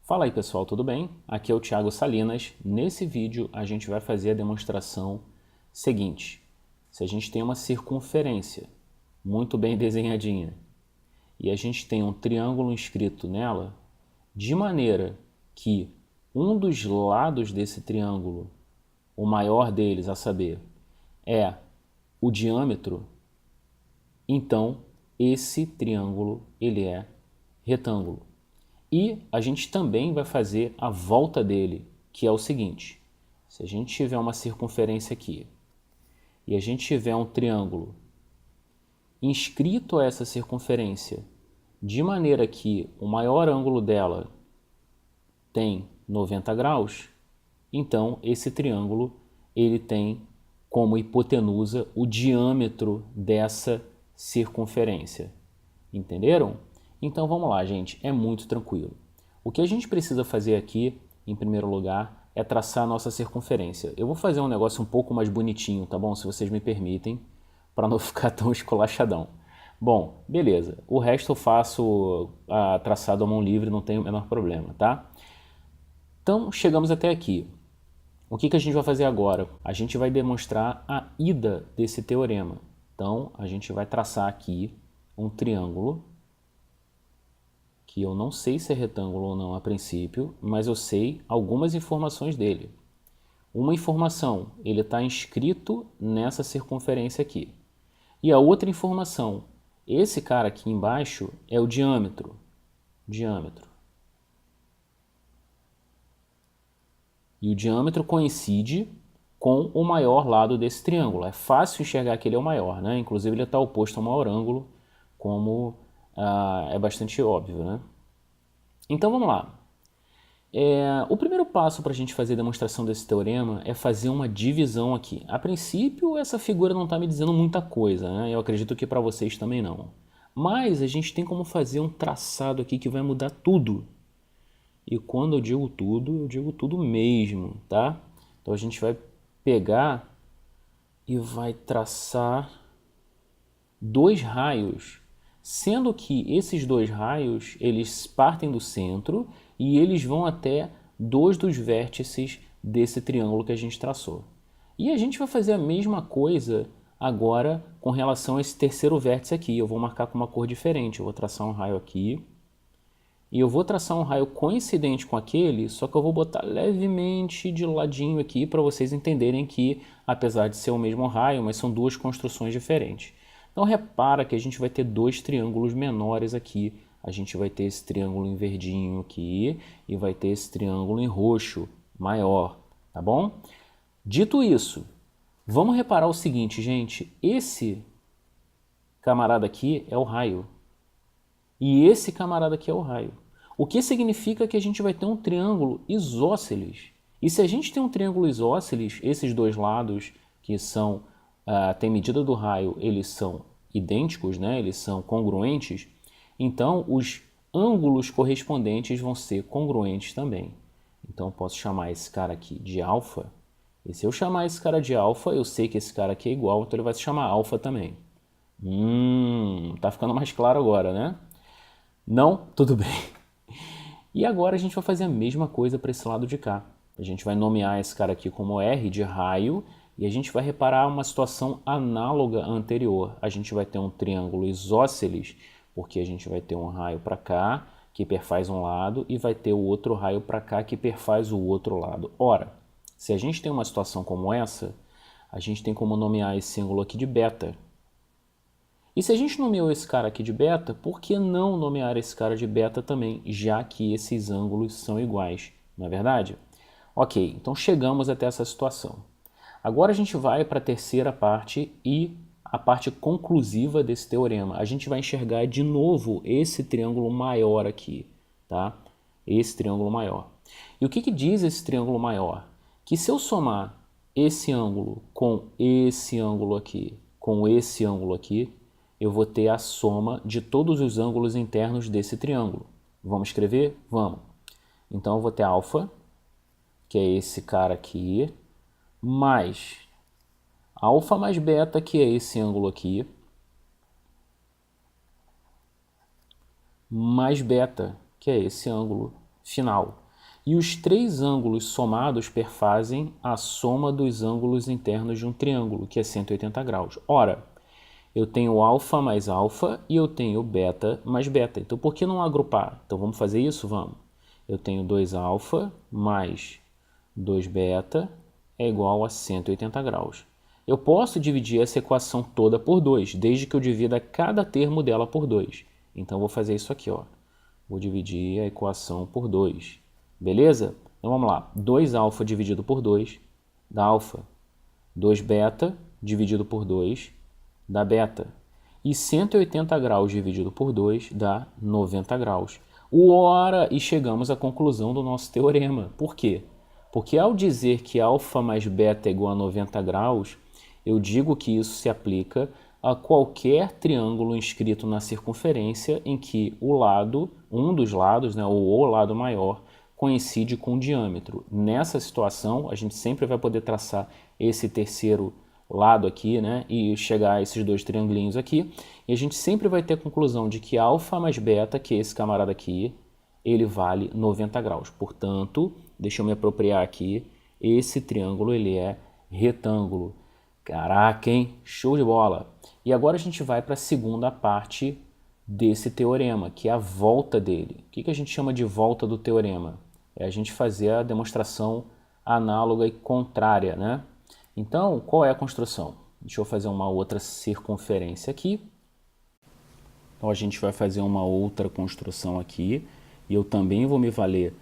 Fala aí pessoal, tudo bem? Aqui é o Thiago Salinas. Nesse vídeo a gente vai fazer a demonstração seguinte. Se a gente tem uma circunferência muito bem desenhadinha e a gente tem um triângulo inscrito nela, de maneira que um dos lados desse triângulo, o maior deles, a saber, é o diâmetro, então esse triângulo ele é retângulo. E a gente também vai fazer a volta dele, que é o seguinte: se a gente tiver uma circunferência aqui e a gente tiver um triângulo inscrito a essa circunferência, de maneira que o maior ângulo dela tem 90 graus, então esse triângulo ele tem como hipotenusa o diâmetro dessa circunferência. Entenderam? Então vamos lá, gente, é muito tranquilo. O que a gente precisa fazer aqui, em primeiro lugar, é traçar a nossa circunferência. Eu vou fazer um negócio um pouco mais bonitinho, tá bom? Se vocês me permitem, para não ficar tão esculachadão. Bom, beleza. O resto eu faço traçado à mão livre, não tem o menor problema, tá? Então, chegamos até aqui. O que a gente vai fazer agora? A gente vai demonstrar a ida desse teorema. Então, a gente vai traçar aqui um triângulo, que eu não sei se é retângulo ou não a princípio, mas eu sei algumas informações dele. Uma informação, ele está inscrito nessa circunferência aqui. E a outra informação, esse cara aqui embaixo é o diâmetro. E o diâmetro coincide com o maior lado desse triângulo. É fácil enxergar que ele é o maior, né? Inclusive ele está oposto ao maior ângulo, como é bastante óbvio, né? Então vamos lá. O primeiro passo para a gente fazer a demonstração desse teorema é fazer uma divisão aqui. A princípio, essa figura não está me dizendo muita coisa, né? Eu acredito que para vocês também não. Mas a gente tem como fazer um traçado aqui que vai mudar tudo. E quando eu digo tudo mesmo, tá? Então a gente vai pegar e vai traçar dois raios, sendo que esses dois raios, eles partem do centro e eles vão até dois dos vértices desse triângulo que a gente traçou. E a gente vai fazer a mesma coisa agora com relação a esse terceiro vértice aqui. Eu vou marcar com uma cor diferente. Eu vou traçar um raio aqui. E eu vou traçar um raio coincidente com aquele, só que eu vou botar levemente de ladinho aqui para vocês entenderem que, apesar de ser o mesmo raio, mas são duas construções diferentes. Então repara que a gente vai ter dois triângulos menores aqui. A gente vai ter esse triângulo em verdinho aqui e vai ter esse triângulo em roxo maior, tá bom? Dito isso, vamos reparar o seguinte, gente. Esse camarada aqui é o raio. E esse camarada aqui é o raio. O que significa que a gente vai ter um triângulo isósceles. E se a gente tem um triângulo isósceles, esses dois lados que são tem medida do raio, eles são idênticos, né? Eles são congruentes, então os ângulos correspondentes vão ser congruentes também. Então eu posso chamar esse cara aqui de alfa, e se eu chamar esse cara de alfa, eu sei que esse cara aqui é igual, então ele vai se chamar alfa também. Tá ficando mais claro agora, né? Não? Tudo bem. E agora a gente vai fazer a mesma coisa para esse lado de cá. A gente vai nomear esse cara aqui como R de raio e a gente vai reparar uma situação análoga à anterior. A gente vai ter um triângulo isósceles, porque a gente vai ter um raio para cá que perfaz um lado e vai ter o outro raio para cá que perfaz o outro lado. Ora, se a gente tem uma situação como essa, a gente tem como nomear esse ângulo aqui de beta. E se a gente nomeou esse cara aqui de beta, por que não nomear esse cara de beta também, já que esses ângulos são iguais, não é verdade? Ok, então chegamos até essa situação. Agora a gente vai para a terceira parte e a parte conclusiva desse teorema. A gente vai enxergar de novo esse triângulo maior aqui, tá? Esse triângulo maior. E o que diz esse triângulo maior? Que se eu somar esse ângulo com esse ângulo aqui, com esse ângulo aqui, eu vou ter a soma de todos os ângulos internos desse triângulo. Vamos escrever? Vamos. Então eu vou ter alfa, que é esse cara aqui, mais alfa mais beta, que é esse ângulo aqui, mais beta, que é esse ângulo final. E os três ângulos somados perfazem a soma dos ângulos internos de um triângulo, que é 180 graus. Ora, eu tenho alfa mais alfa e eu tenho beta mais beta. Então, por que não agrupar? Então, vamos fazer isso? Vamos. Eu tenho 2 alfa mais 2 beta é igual a 180 graus. Eu posso dividir essa equação toda por 2, desde que eu divida cada termo dela por 2. Então, eu vou fazer isso aqui, ó. Vou dividir a equação por 2. Beleza? Então, vamos lá. 2 alfa dividido por 2 dá alfa. 2 beta dividido por 2 dá beta. E 180 graus dividido por 2 dá 90 graus. Ora, e chegamos à conclusão do nosso teorema. Por quê? Porque ao dizer que alfa mais beta é igual a 90 graus, eu digo que isso se aplica a qualquer triângulo inscrito na circunferência em que um dos lados, né, ou o lado maior, coincide com o diâmetro. Nessa situação, a gente sempre vai poder traçar esse terceiro lado aqui, né, e chegar a esses dois triangulinhos aqui, e a gente sempre vai ter a conclusão de que alfa mais beta, que é esse camarada aqui, ele vale 90 graus. Portanto, deixa eu me apropriar aqui, esse triângulo ele é retângulo. Caraca, hein? Show de bola! E agora a gente vai para a segunda parte desse teorema, que é a volta dele. O que a gente chama de volta do teorema? É a gente fazer a demonstração análoga e contrária, né? Então, qual é a construção? Deixa eu fazer uma outra circunferência aqui. Então, a gente vai fazer uma outra construção aqui. E eu também vou me valer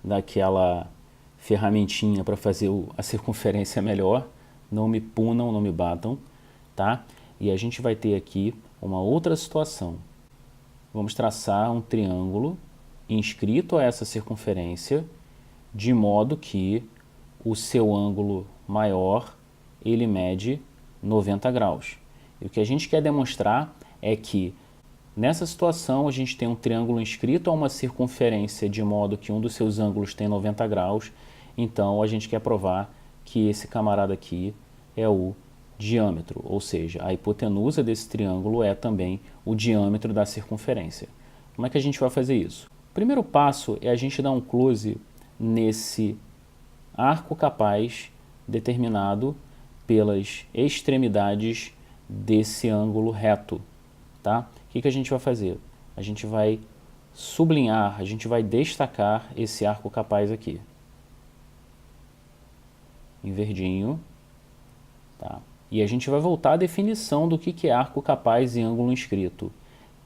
daquela ferramentinha para fazer a circunferência melhor. Não me punam, não me batam, tá? E a gente vai ter aqui uma outra situação. Vamos traçar um triângulo inscrito a essa circunferência, de modo que o seu ângulo maior ele mede 90 graus. E o que a gente quer demonstrar é que nessa situação a gente tem um triângulo inscrito a uma circunferência de modo que um dos seus ângulos tem 90 graus, então a gente quer provar que esse camarada aqui é o diâmetro, ou seja, a hipotenusa desse triângulo é também o diâmetro da circunferência. Como é que a gente vai fazer isso? O primeiro passo é a gente dar um close nesse arco capaz determinado pelas extremidades desse ângulo reto, tá? O que a gente vai fazer? A gente vai sublinhar, a gente vai destacar esse arco capaz aqui. Em verdinho, tá? E a gente vai voltar à definição do que é arco capaz e ângulo inscrito.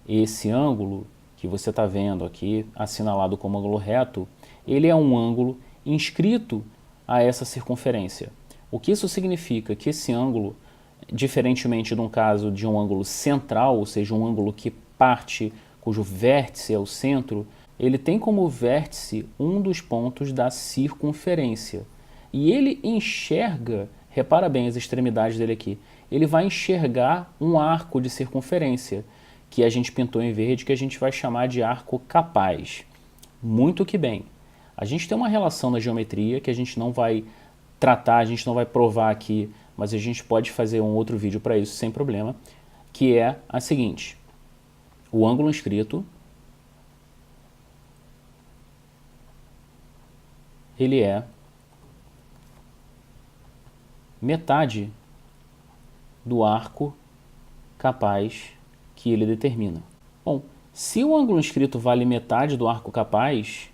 Esse ângulo que você está vendo aqui, assinalado como ângulo reto, ele é um ângulo inscrito a essa circunferência. O que isso significa? Que esse ângulo, diferentemente de um caso de um ângulo central, ou seja, um ângulo que parte, cujo vértice é o centro, ele tem como vértice um dos pontos da circunferência. E ele enxerga, repara bem as extremidades dele aqui, ele vai enxergar um arco de circunferência, que a gente pintou em verde, que a gente vai chamar de arco capaz. Muito que bem. A gente tem uma relação na geometria que a gente não vai tratar, a gente não vai provar aqui, mas a gente pode fazer um outro vídeo para isso sem problema, que é a seguinte: o ângulo inscrito ele é metade do arco capaz que ele determina. Bom, se o ângulo inscrito vale metade do arco capaz,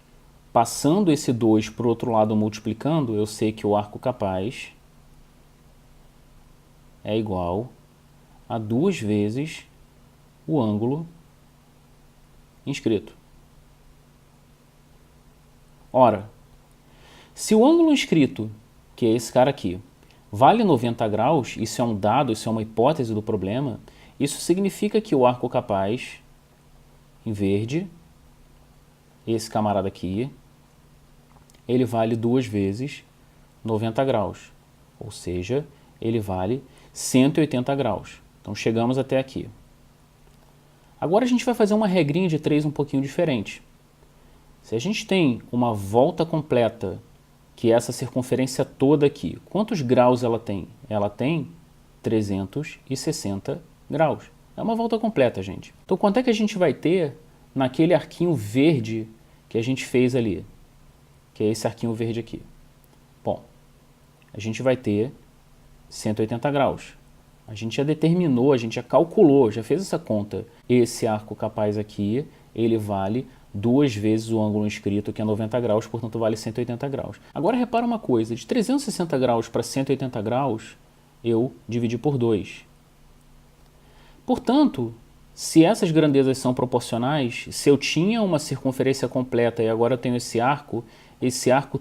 passando esse 2 para o outro lado multiplicando, eu sei que o arco capaz é igual a 2 vezes o ângulo inscrito. Ora, se o ângulo inscrito, que é esse cara aqui, vale 90 graus, isso é um dado, isso é uma hipótese do problema, isso significa que o arco capaz, em verde, esse camarada aqui, ele vale 2 vezes 90 graus, ou seja, ele vale 180 graus. Então chegamos até aqui. Agora a gente vai fazer uma regrinha de 3 um pouquinho diferente. Se a gente tem uma volta completa, que é essa circunferência toda aqui, quantos graus ela tem? Ela tem 360 graus. É uma volta completa, gente. Então quanto é que a gente vai ter naquele arquinho verde que a gente fez ali? que é esse arquinho verde aqui. Bom, a gente vai ter 180 graus. A gente já determinou, a gente já calculou, já fez essa conta. Esse arco capaz aqui, ele vale 2 vezes o ângulo inscrito, que é 90 graus, portanto vale 180 graus. Agora repara uma coisa, de 360 graus para 180 graus, eu dividi por 2. Portanto, se essas grandezas são proporcionais, se eu tinha uma circunferência completa e agora eu tenho esse arco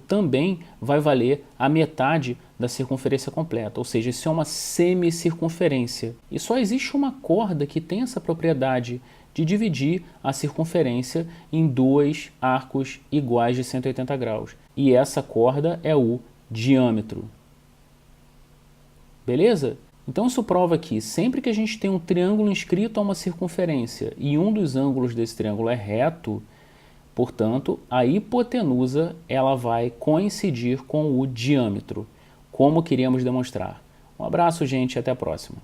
também vai valer a metade da circunferência completa, ou seja, isso é uma semicircunferência. E só existe uma corda que tem essa propriedade de dividir a circunferência em 2 arcos iguais de 180 graus. E essa corda é o diâmetro. Beleza? Então isso prova que sempre que a gente tem um triângulo inscrito a uma circunferência e um dos ângulos desse triângulo é reto, portanto, a hipotenusa ela vai coincidir com o diâmetro, como queríamos demonstrar. Um abraço, gente, e até a próxima.